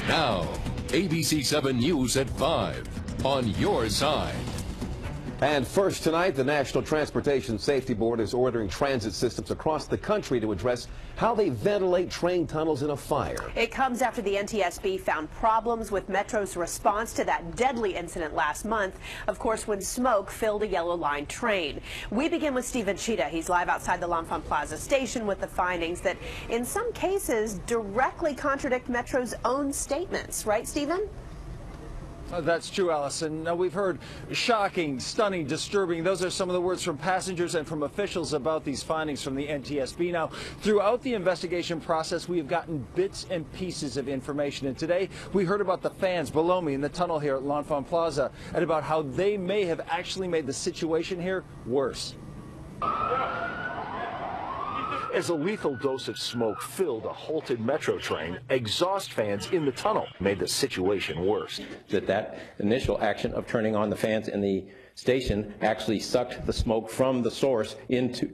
Now, ABC 7 News at 5 on your side. And first tonight, the National Transportation Safety Board is ordering transit systems across the country to address how they ventilate train tunnels in a fire. It comes after the NTSB found problems with Metro's response to that deadly incident last month, of course, when smoke filled a Yellow Line train. We begin with Stephen Cheetah. He's live outside the L'Enfant Plaza station with the findings that, in some cases, directly contradict Metro's own statements. Right, Stephen? That's true, Allison. Now, we've heard shocking, stunning, disturbing. Those are some of the words from passengers and from officials about these findings from the NTSB. Now, throughout the investigation process, we have gotten bits and pieces of information. And today, we heard about the fans below me in the tunnel here at L'Enfant Plaza and about how they may have actually made the situation here worse. As a lethal dose of smoke filled a halted Metro train, exhaust fans in the tunnel made the situation worse. That initial action of turning on the fans in the station actually sucked the smoke from the source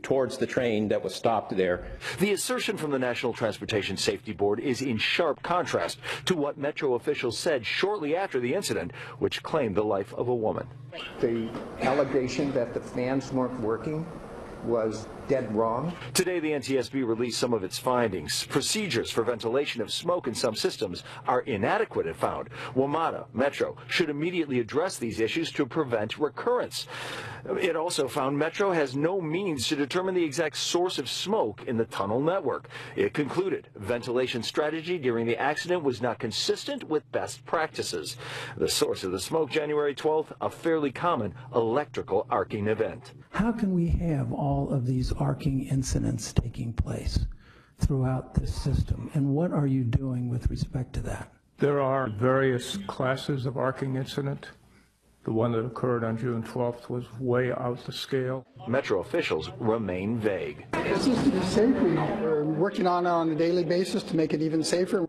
towards the train that was stopped there. The assertion from the National Transportation Safety Board is in sharp contrast to what Metro officials said shortly after the incident, which claimed the life of a woman. The allegation that the fans weren't working was dead wrong. Today, the NTSB released some of its findings. Procedures for ventilation of smoke in some systems are inadequate, it found. WMATA, Metro, should immediately address these issues to prevent recurrence. It also found Metro has no means to determine the exact source of smoke in the tunnel network. It concluded ventilation strategy during the accident was not consistent with best practices. The source of the smoke, January 12th, a fairly common electrical arcing event. How can we have all of these arcing incidents taking place throughout this system? And what are you doing with respect to that? There are various classes of arcing incident. The one that occurred on June 12th was way out the scale. Metro officials remain vague. The system is safe. We're working on it on a daily basis to make it even safer.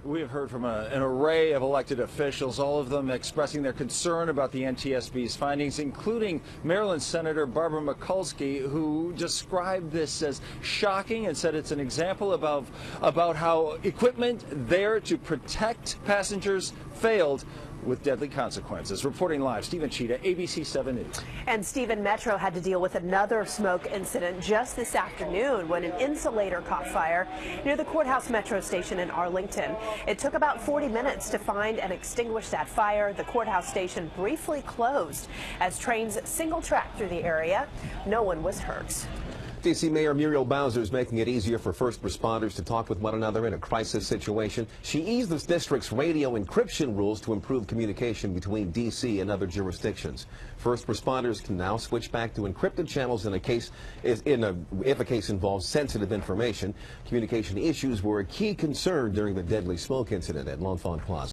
We have heard from an array of elected officials, all of them expressing their concern about the NTSB's findings, including Maryland Senator Barbara Mikulski, who described this as shocking and said it's an example about how equipment there to protect passengers failed with deadly consequences. Reporting live, Stephen Cheetah, ABC 7 News. And Stephen, Metro had to deal with another smoke incident just this afternoon when an insulator caught fire near the Courthouse Metro station in Arlington. It took about 40 minutes to find and extinguish that fire. The courthouse station briefly closed as trains single-tracked through the area. No one was hurt. D.C. Mayor Muriel Bowser is making it easier for first responders to talk with one another in a crisis situation. She eased the district's radio encryption rules to improve communication between D.C. and other jurisdictions. First responders can now switch back to encrypted channels if a case involves sensitive information. Communication issues were a key concern during the deadly smoke incident at L'Enfant Plaza.